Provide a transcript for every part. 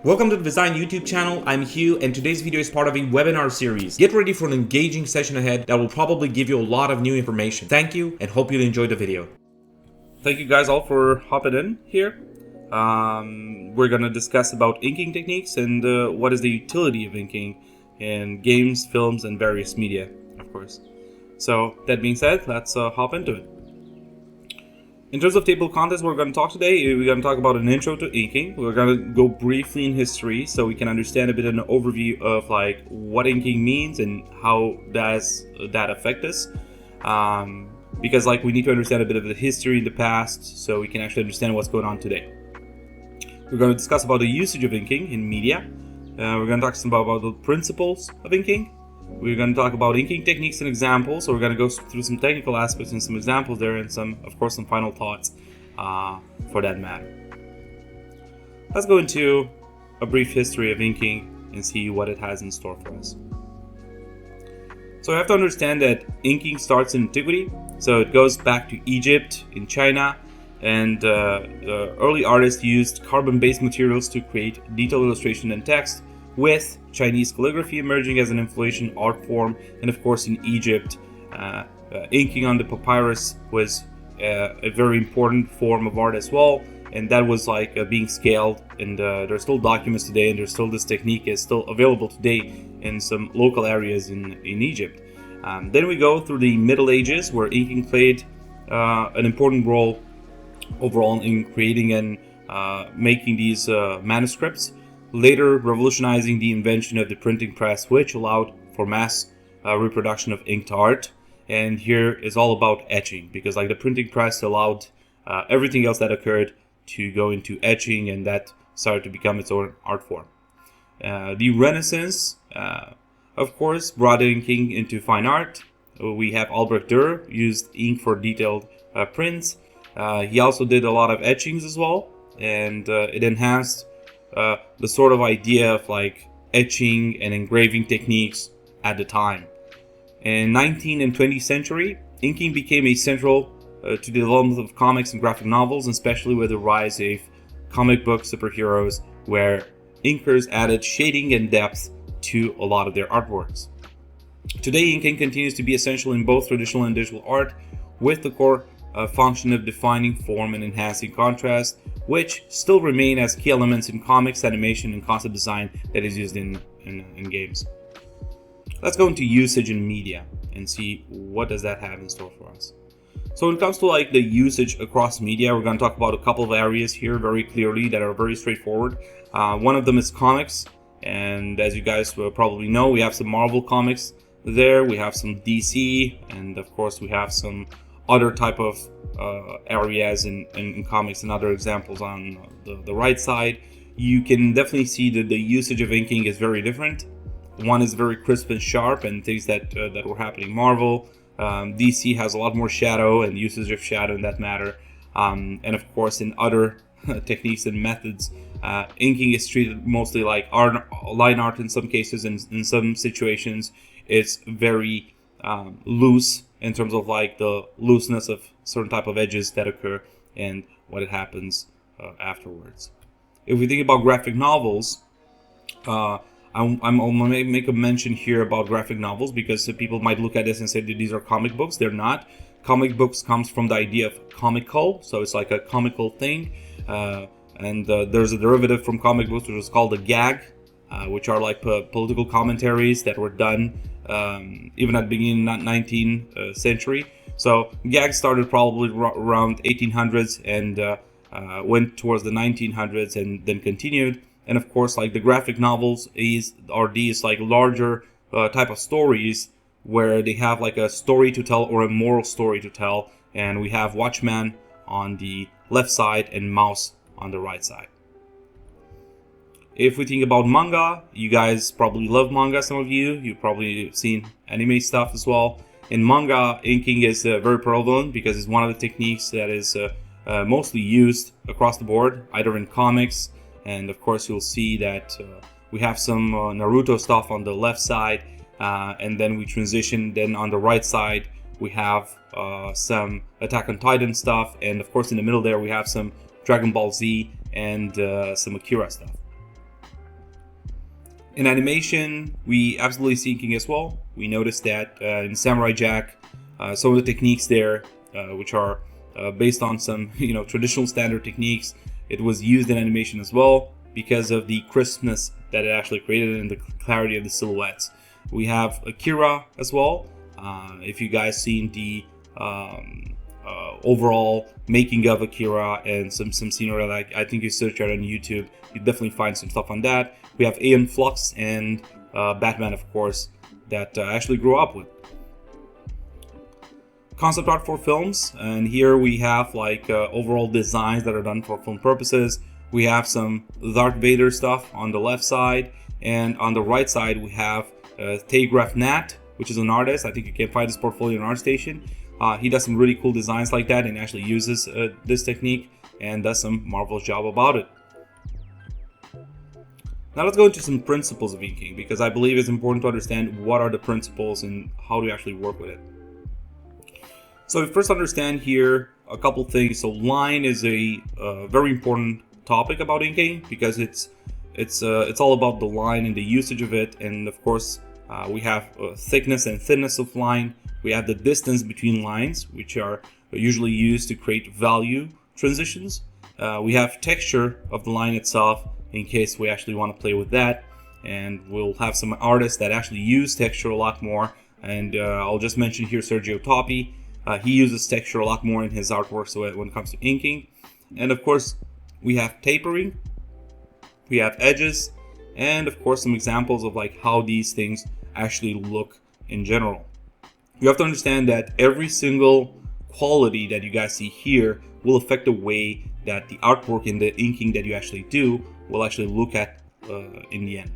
Welcome to the Visign YouTube channel. I'm Hugh, and today's video is part of a webinar series. Get ready for an engaging session ahead that will probably give you a lot of new information. Thank you, and hope you'll enjoy the video. Thank you guys all for hopping in here. We're gonna discuss about inking techniques and what is the utility of inking in games, films, and various media, of course. So that being said, let's hop into it. In terms of table of contents, we're going to talk today. We're going to talk about an intro to inking. We're going to go briefly in history so we can understand a bit of an overview of like what inking means and how does that affect us. Because like we need to understand a bit of the history in the past so we can actually understand what's going on today. We're going to discuss about the usage of inking in media. We're going to talk some about the principles of inking. We're going to talk about inking techniques and examples. So we're going to go through some technical aspects and some examples there, and some, of course, some final thoughts for that matter. Let's go into a brief history of inking and see what it has in store for us. So you have to understand that inking starts in antiquity. So it goes back to Egypt, in China, and early artists used carbon-based materials to create detailed illustration and text, with Chinese calligraphy emerging as an influential art form. And of course in Egypt, inking on the papyrus was a very important form of art as well, and that was like being scaled, and there's still documents today, and there's still this technique is still available today in some local areas in Egypt. Then we go through the Middle Ages, where inking played an important role overall in creating and making these manuscripts, later revolutionizing the invention of the printing press, which allowed for mass reproduction of inked art. And here is all about etching, because like the printing press allowed everything else that occurred to go into etching, and that started to become its own art form. The Renaissance, of course, brought inking into fine art. We have Albrecht Dürer used ink for detailed prints. He also did a lot of etchings as well, and it enhanced the sort of idea of like etching and engraving techniques at the time. In 19th and 20th century, inking became central to the development of comics and graphic novels, especially with the rise of comic book superheroes, where inkers added shading and depth to a lot of their artworks. Today, inking continues to be essential in both traditional and digital art, with the core function of defining form and enhancing contrast, which still remain as key elements in comics, animation, and concept design that is used in games. Let's go into usage in media and see what does that have in store for us. So when it comes to like the usage across media, we're going to talk about a couple of areas here very clearly that are very straightforward. One of them is comics, and as you guys probably know, we have some Marvel comics there, we have some DC, and of course we have some other type of areas in comics, and other examples on the right side. You can definitely see that the usage of inking is very different. One is very crisp and sharp, and things that were happening Marvel. DC has a lot more shadow and usage of shadow in that matter. And of course in other techniques and methods, inking is treated mostly like art, line art in some cases, and in some situations it's very loose in terms of like the looseness of certain type of edges that occur and what it happens afterwards. If we think about graphic novels, I'm going to make a mention here about graphic novels, because people might look at this and say that these are comic books. They're not. Comic books comes from the idea of comical, so it's like a comical thing. And there's a derivative from comic books which is called a gag, which are like political commentaries that were done even at the beginning of the 19th century. So gags started probably around 1800s and went towards the 1900s and then continued. And of course, like the graphic novels are these like larger type of stories where they have like a story to tell or a moral story to tell. And we have Watchman on the left side and Mouse on the right side. If we think about manga, you guys probably love manga, some of you. You've probably seen anime stuff as well. In manga, inking is very prevalent because it's one of the techniques that is mostly used across the board, either in comics, and of course you'll see that we have some Naruto stuff on the left side, and then we transition, then on the right side we have some Attack on Titan stuff, and of course in the middle there we have some Dragon Ball Z and some Akira stuff. In animation, we absolutely see inking as well. We noticed that in Samurai Jack, some of the techniques there, which are based on some traditional standard techniques, it was used in animation as well because of the crispness that it actually created and the clarity of the silhouettes. We have Akira as well. If you guys seen the overall making of Akira and some scenery, like I think you search out on YouTube, you definitely find some stuff on that. We have Aeon Flux and Batman, of course, that I actually grew up with. Concept art for films, and here we have like overall designs that are done for film purposes. We have some Darth Vader stuff on the left side, and on the right side we have Taegraph Nat, which is an artist. I think you can find his portfolio on ArtStation. He does some really cool designs like that and actually uses this technique and does some marvelous job about it. Now let's go into some principles of inking, because I believe it's important to understand what are the principles and how to actually work with it. So we first understand here a couple things. So line is a very important topic about inking, because it's all about the line and the usage of it. And of course we have thickness and thinness of line. We have the distance between lines, which are usually used to create value transitions. We have texture of the line itself, in case we actually want to play with that. And we'll have some artists that actually use texture a lot more. And I'll just mention here Sergio Toppi. He uses texture a lot more in his artwork, so when it comes to inking. And of course, we have tapering, we have edges, and of course some examples of like how these things actually look in general. You have to understand that every single quality that you guys see here will affect the way that the artwork and the inking that you actually do will actually look at in the end.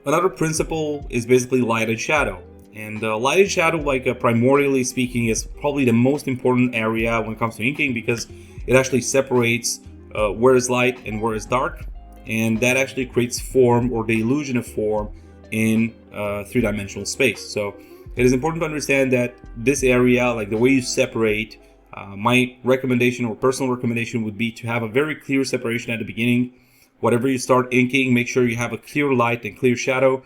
Another principle is basically light and shadow. And light and shadow, like primordially speaking, is probably the most important area when it comes to inking, because it actually separates where is light and where is dark, and that actually creates form or the illusion of form in three-dimensional space. So it is important to understand that this area, like the way you separate, my recommendation or personal recommendation would be to have a very clear separation at the beginning. Whatever you start inking, make sure you have a clear light and clear shadow.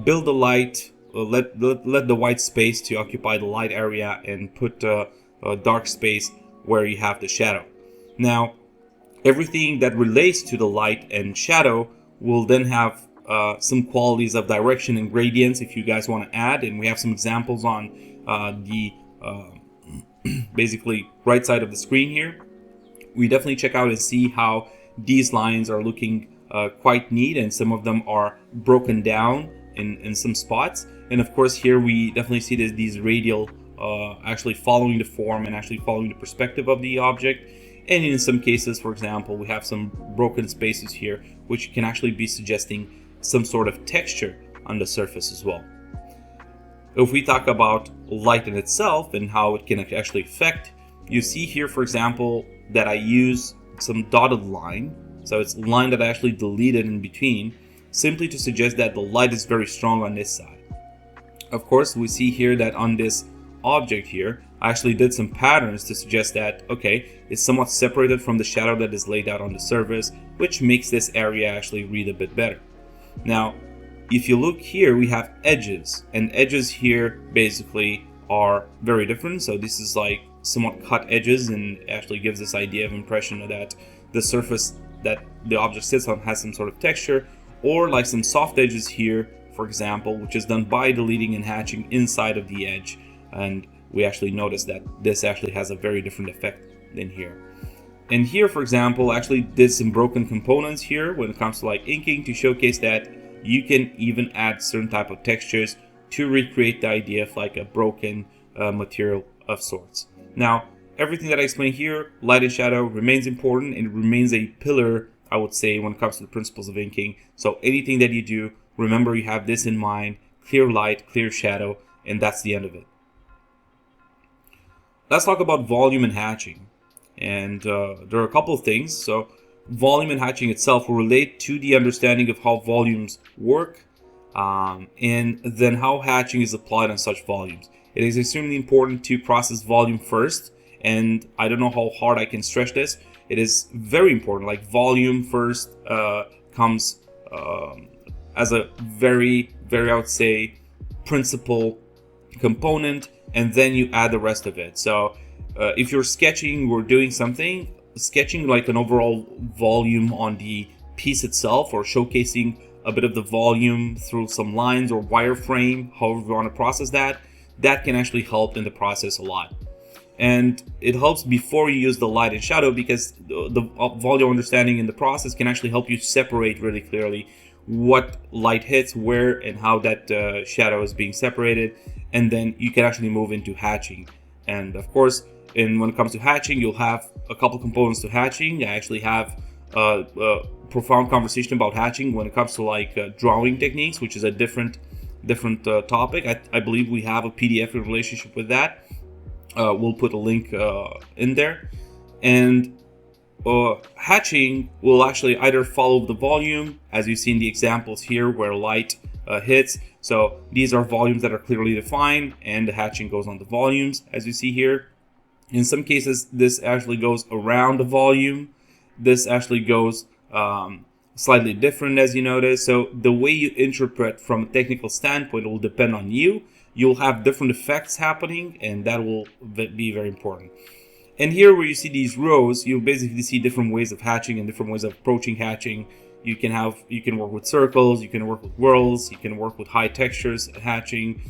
Build the light. Let the white space to occupy the light area, and put a dark space where you have the shadow. Now, everything that relates to the light and shadow will then have some qualities of direction and gradients if you guys want to add, and we have some examples on the basically right side of the screen here. We definitely check out and see how these lines are looking quite neat, and some of them are broken down in some spots. And of course here we definitely see these radial actually following the form and actually following the perspective of the object. And in some cases, for example, we have some broken spaces here, which can actually be suggesting some sort of texture on the surface as well. If we talk about light in itself and how it can actually affect, you see here, for example, that I use some dotted line. So it's a line that I actually deleted in between, simply to suggest that the light is very strong on this side. Of course, we see here that on this object here, I actually did some patterns to suggest that, okay, it's somewhat separated from the shadow that is laid out on the surface, which makes this area actually read a bit better. Now, if you look here, we have edges, and edges here basically are very different. So this is like somewhat cut edges, and actually gives this idea of impression that the surface that the object sits on has some sort of texture, or like some soft edges here, for example, which is done by deleting and hatching inside of the edge. And we actually notice that this actually has a very different effect than here. And here, for example, actually did some broken components here when it comes to like inking, to showcase that you can even add certain type of textures to recreate the idea of like a broken material of sorts. Now, everything that I explained here, light and shadow, remains important, and remains a pillar, I would say, when it comes to the principles of inking. So anything that you do, remember you have this in mind: clear light, clear shadow, and that's the end of it. Let's talk about volume and hatching. And there are a couple of things. So volume and hatching itself will relate to the understanding of how volumes work, and then how hatching is applied on such volumes. It is extremely important to process volume first, and I don't know how hard I can stretch this. It is very important. Like volume first comes very, I would say, principal component, and then you add the rest of it. So if you're sketching or doing something, sketching like an overall volume on the piece itself, or showcasing a bit of the volume through some lines or wireframe, however you want to process that, that can actually help in the process a lot. And it helps before you use the light and shadow, because the volume understanding in the process can actually help you separate really clearly what light hits where and how that shadow is being separated. And then you can actually move into hatching. And of course, when it comes to hatching, you'll have a couple components to hatching. I actually have a profound conversation about hatching when it comes to like drawing techniques, which is a different topic. I believe we have a PDF in relationship with that. We'll put a link in there. And hatching will actually either follow the volume, as you see in the examples here where light hits. So these are volumes that are clearly defined, and the hatching goes on the volumes, as you see here. In some cases, this actually goes around the volume. This actually goes slightly different, as you notice. So the way you interpret from a technical standpoint will depend on you. You'll have different effects happening, and that will be very important. And here where you see these rows, you basically see different ways of hatching and different ways of approaching hatching. You can work with circles, you can work with whirls, you can work with high textures hatching,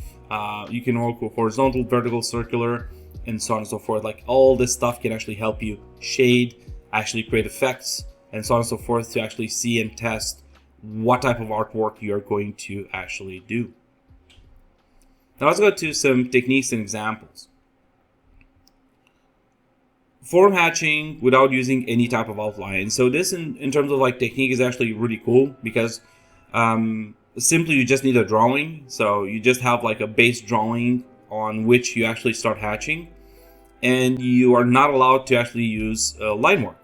you can work with horizontal, vertical, circular, and so on and so forth. Like all this stuff can actually help you shade, actually create effects, and so on and so forth, to actually see and test what type of artwork you're going to actually do. Now let's go to some techniques and examples. Form hatching without using any type of outline. So this in terms of like technique is actually really cool, because simply you just need a drawing. So you just have like a base drawing on which you actually start hatching, and you are not allowed to actually use line work.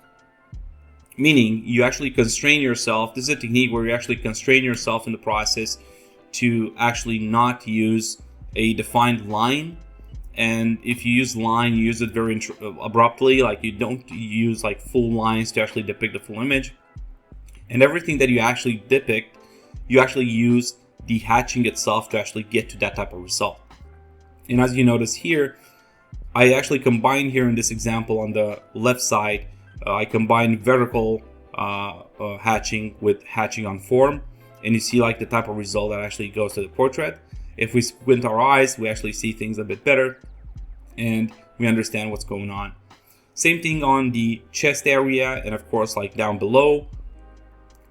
Meaning you actually constrain yourself. This is a technique where you actually constrain yourself in the process to actually not use a defined line. And if you use line, you use it very abruptly. Like you don't use like full lines to actually depict the full image. And everything that you actually depict, you actually use the hatching itself to actually get to that type of result. And as you notice here, I actually combine here in this example on the left side, I combine vertical hatching with hatching on form. And you see like the type of result that actually goes to the portrait. If we squint our eyes, we actually see things a bit better, and we understand what's going on. Same thing on the chest area, and of course like down below,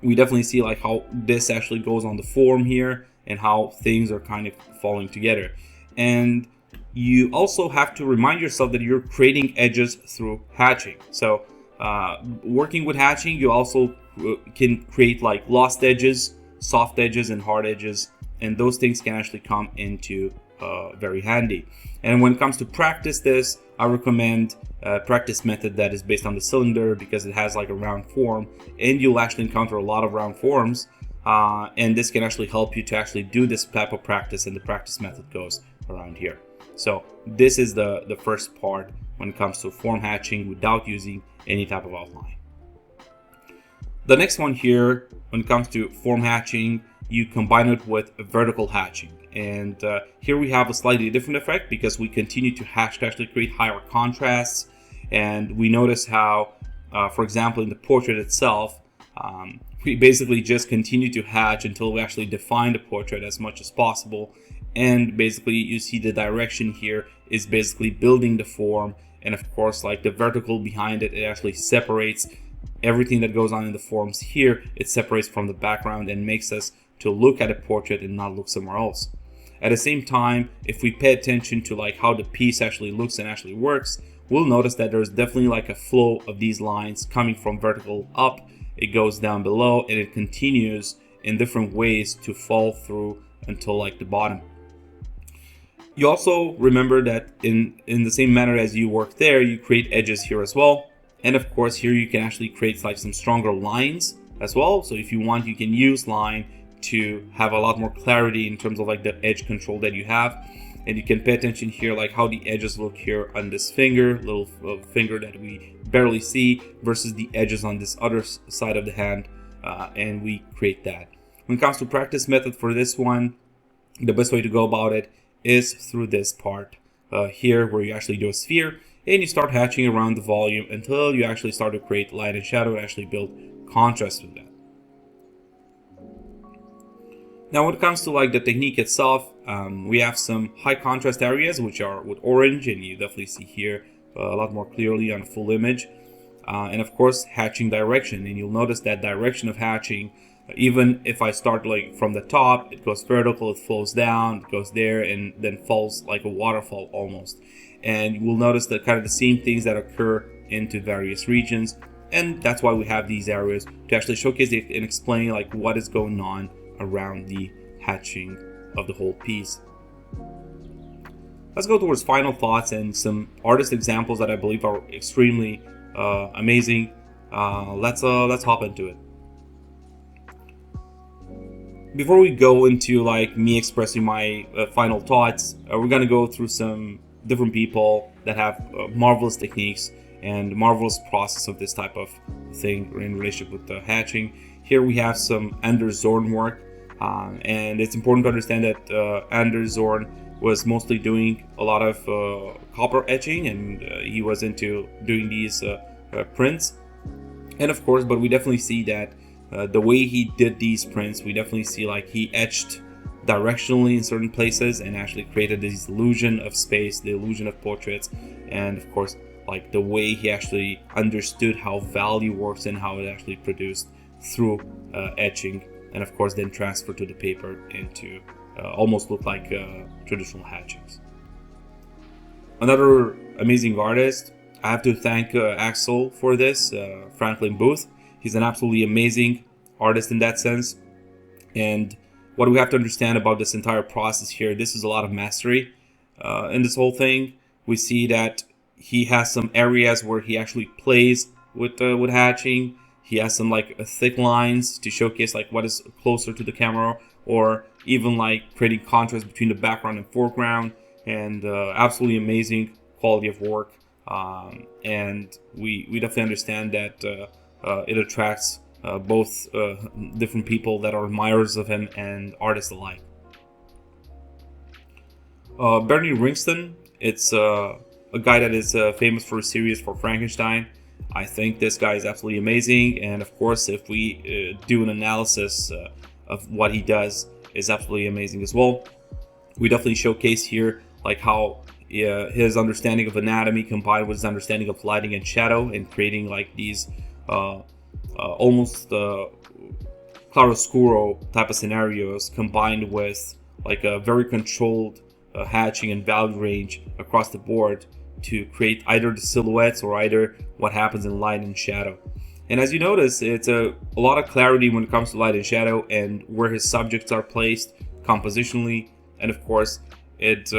we definitely see like how this actually goes on the form here, and how things are kind of falling together. And you also have to remind yourself that you're creating edges through hatching. So working with hatching, you also can create like lost edges, soft edges, and hard edges. And those things can actually come into very handy. And when it comes to practice this, I recommend a practice method that is based on the cylinder, because it has like a round form, and you'll actually encounter a lot of round forms. And this can actually help you to actually do this type of practice, and the practice method goes around here. So this is the first part when it comes to form hatching without using any type of outline. The next one here, when it comes to form hatching, you combine it with vertical hatching. And here we have a slightly different effect, because we continue to hatch to actually create higher contrasts. And we notice how, for example, in the portrait itself, we basically just continue to hatch until we actually define the portrait as much as possible. And basically you see the direction here is basically building the form. And of course, like the vertical behind it, it actually separates everything that goes on in the forms here. It separates from the background and makes us to look at a portrait and not look somewhere else. At the same time, if we pay attention to like how the piece actually looks and actually works, we'll notice that there's definitely like a flow of these lines coming from vertical up. It goes down below, and it continues in different ways to fall through until like the bottom. You also remember that in the same manner as you work there, you create edges here as well. And of course, here you can actually create like some stronger lines as well. So if you want, you can use line to have a lot more clarity in terms of like the edge control that you have. And you can pay attention here like how the edges look here on this little finger that we barely see, versus the edges on this other side of the hand, and we create that. When it comes to practice method for this one, the best way to go about it is through this part here, where you actually do a sphere and you start hatching around the volume until you actually start to create light and shadow and actually build contrast with that. Now when it comes to like the technique itself, we have some high contrast areas which are with orange, and you definitely see here a lot more clearly on full image. And of course hatching direction, and you'll notice that direction of hatching, even if I start like from the top, it goes vertical, it flows down, it goes there, and then falls like a waterfall almost. And you will notice that kind of the same things that occur into various regions, and that's why we have these areas to actually showcase it and explain like what is going on around the hatching of the whole piece. Let's go towards final thoughts and some artist examples that I believe are extremely amazing. Let's hop into it. Before we go into like me expressing my final thoughts, we're gonna go through some different people that have marvelous techniques and marvelous process of this type of thing in relationship with the hatching. Here we have some Anders Zorn work, and it's important to understand that Anders Zorn was mostly doing a lot of copper etching, and he was into doing these prints. And of course, but we definitely see that the way he did these prints, we definitely see like he etched directionally in certain places and actually created this illusion of space, the illusion of portraits, and of course like the way he actually understood how value works and how it actually produced through etching, and of course then transferred to the paper into almost look like traditional hatchings. Another amazing artist, I have to thank Axel for this, Franklin Booth. He's an absolutely amazing artist in that sense. And what we have to understand about this entire process here, this is a lot of mastery in this whole thing. We see that he has some areas where he actually plays with hatching. He has some like thick lines to showcase like what is closer to the camera, or even like creating contrast between the background and foreground, and absolutely amazing quality of work. And we definitely understand that it attracts both different people that are admirers of him and artists alike. Bernie Wrightson, it's a guy that is famous for a series for Frankenstein. I think this guy is absolutely amazing, and of course if we do an analysis of what he does, is absolutely amazing as well. We definitely showcase here like how his understanding of anatomy combined with his understanding of lighting and shadow, and creating like these almost claroscuro type of scenarios, combined with like a very controlled hatching and value range across the board to create either the silhouettes or either what happens in light and shadow. And as you notice, it's a lot of clarity when it comes to light and shadow and where his subjects are placed compositionally. And of course, it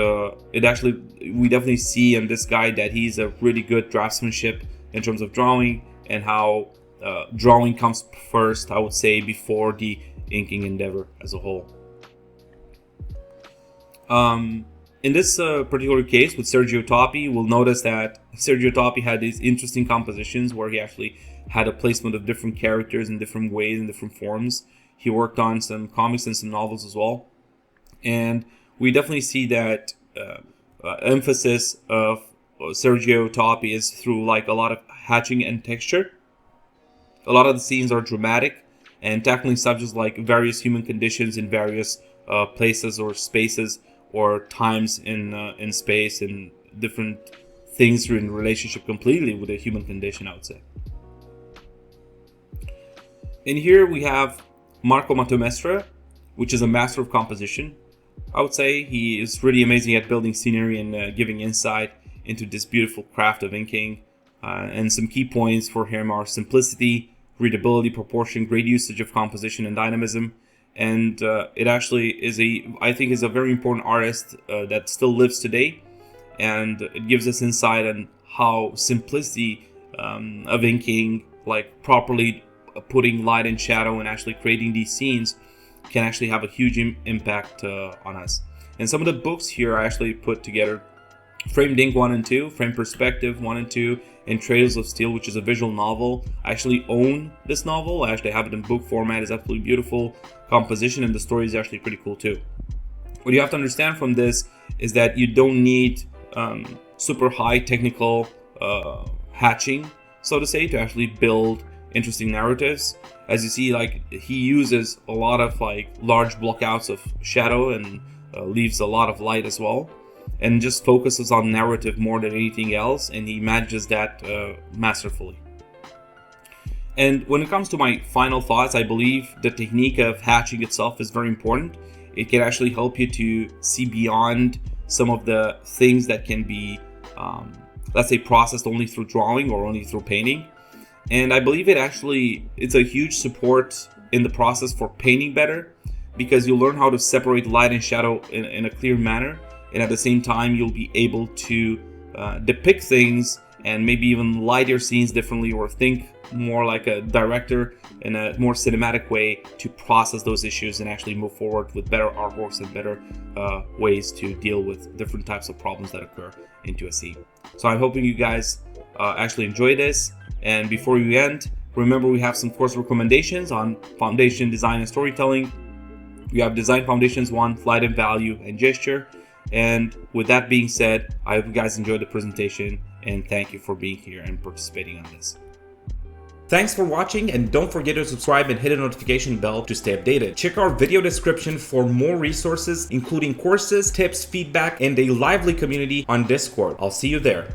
actually, we definitely see in this guy that he's a really good draftsmanship in terms of drawing, and how drawing comes first, I would say, before the inking endeavor as a whole. In this particular case with Sergio Toppi, we'll notice that Sergio Toppi had these interesting compositions where he actually had a placement of different characters in different ways and different forms. He worked on some comics and some novels as well. And we definitely see that emphasis of Sergio Toppi is through like a lot of hatching and texture. A lot of the scenes are dramatic and tackling subjects like various human conditions in various places or spaces, or times in space, and different things in relationship completely with the human condition, I would say. And here we have Marco Matomestre, which is a master of composition. I would say he is really amazing at building scenery and giving insight into this beautiful craft of inking. And some key points for him are simplicity, readability, proportion, great usage of composition and dynamism. And it actually is I think is a very important artist that still lives today, and it gives us insight on how simplicity of inking, like properly putting light and shadow and actually creating these scenes, can actually have a huge impact on us. And some of the books here I actually put together: Framed Ink 1 and 2, Frame Perspective 1 and 2, and Trails of Steel, which is a visual novel. I actually own this novel. I actually have it in book format. It's absolutely beautiful composition, and the story is actually pretty cool too. What you have to understand from this is that you don't need super high technical hatching, so to say, to actually build interesting narratives. As you see, like, he uses a lot of like large blockouts of shadow and leaves a lot of light as well, and just focuses on narrative more than anything else, and he manages that masterfully. And when it comes to my final thoughts, I believe the technique of hatching itself is very important. It can actually help you to see beyond some of the things that can be, let's say, processed only through drawing or only through painting. And I believe it's a huge support in the process for painting better, because you'll learn how to separate light and shadow in a clear manner. And at the same time, you'll be able to depict things and maybe even light your scenes differently, or think more like a director in a more cinematic way to process those issues and actually move forward with better artworks and better ways to deal with different types of problems that occur into a scene. So I'm hoping you guys actually enjoy this. And before we end, remember we have some course recommendations on foundation, design, and storytelling. We have Design Foundations 1, Light and Value, and Gesture. And with that being said, I hope you guys enjoyed the presentation, and thank you for being here and participating on this. Thanks for watching, and don't forget to subscribe and hit the notification bell to stay updated. Check our video description for more resources, including courses, tips, feedback, and a lively community on Discord. I'll see you there.